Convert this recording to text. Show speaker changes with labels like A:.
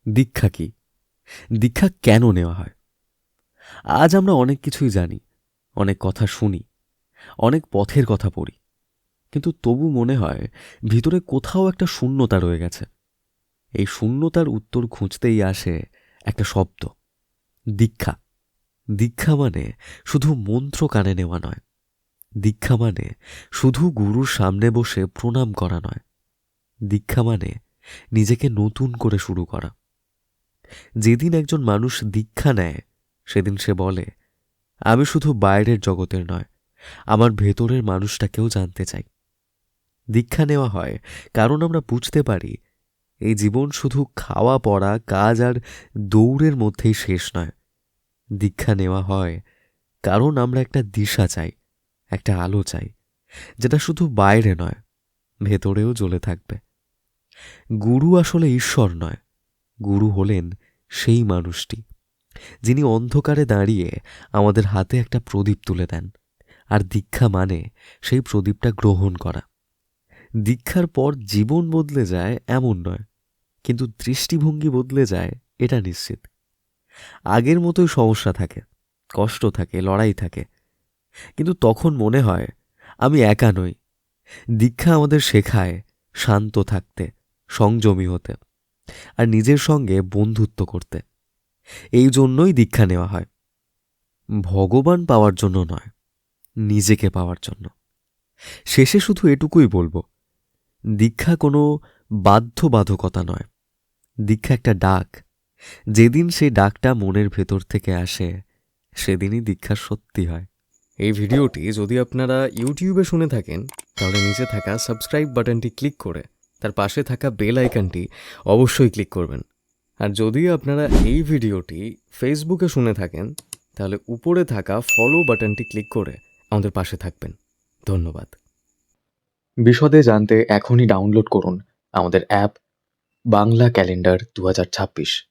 A: দীক্ষা কি? দীক্ষা কেন নেওয়া হয়? আজ আমরা অনেক কিছুই জানি, অনেক কথা শুনি, অনেক পথের কথা পড়ি, কিন্তু তবু মনে হয় ভিতরে কোথাও একটা শূন্যতা রয়ে গেছে। এই শূন্যতার উত্তর খুঁজতেই আসে একটা শব্দ, দীক্ষা। দীক্ষা মানে শুধু মন্ত্র কানে নেওয়া নয়। দীক্ষা মানে শুধু গুরুর সামনে বসে প্রণাম করা নয়। দীক্ষা মানে নিজেকে নতুন করে শুরু করা। যেদিন একজন মানুষ দীক্ষা নেয়, সেদিন সে বলে, আমি শুধু বাইরের জগতের নয়, আমার ভেতরের মানুষটাকেও জানতে চাই। দীক্ষা নেওয়া হয় কারণ আমরা বুঝতে পারি এই জীবন শুধু খাওয়া পড়া কাজ আর দৌড়ের মধ্যেই শেষ নয়। দীক্ষা নেওয়া হয় কারণ আমরা একটা দিশা চাই, একটা আলো চাই, যেটা শুধু বাইরে নয়, ভেতরেও জ্বলে থাকবে। গুরু আসলে ঈশ্বর নয়, গুরু হলেন সেই মানুষটি যিনি অন্ধকারে দাঁড়িয়ে আমাদের হাতে একটা প্রদীপ তুলে দেন। আর দীক্ষা মানে সেই প্রদীপটা গ্রহণ করা। দীক্ষার পর জীবন বদলে যায় এমন নয়, কিন্তু দৃষ্টিভঙ্গি বদলে যায় এটা নিশ্চিত। আগের মতোই সমস্যা থাকে, কষ্ট থাকে, লড়াই থাকে, কিন্তু তখন মনে হয় আমি একা নই। দীক্ষা আমাদের শেখায় শান্ত থাকতে, সংযমী হতে, আর নিজের সঙ্গে বন্ধুত্ব করতে। এই জন্যই দীক্ষা নেওয়া হয়, ভগবান পাওয়ার জন্য নয়, নিজেকে পাওয়ার জন্য। শেষে শুধু এটুকুই বলবো, দীক্ষা কোনো বাধ্যবাধকতা নয়। দীক্ষা একটা ডাক। যেদিন সেই ডাকটা মনের ভেতর থেকে আসে, সেদিনই দীক্ষা সত্যি হয়।
B: এই ভিডিওটি যদি আপনারা ইউটিউবে শুনে থাকেন, তাহলে নিচে থাকা সাবস্ক্রাইব বাটনটি ক্লিক করে তার পাশে থাকা বেল আইকনটি অবশ্যই ক্লিক করবেন। আর যদি আপনারা এই ভিডিওটি ফেসবুকে শুনে থাকেন, তাহলে উপরে থাকা ফলো বাটনটি ক্লিক করে আমাদের পাশে থাকবেন। ধন্যবাদ।
C: বিশদে জানতে এখনই ডাউনলোড করুন আমাদের অ্যাপ বাংলা ক্যালেন্ডার 2026।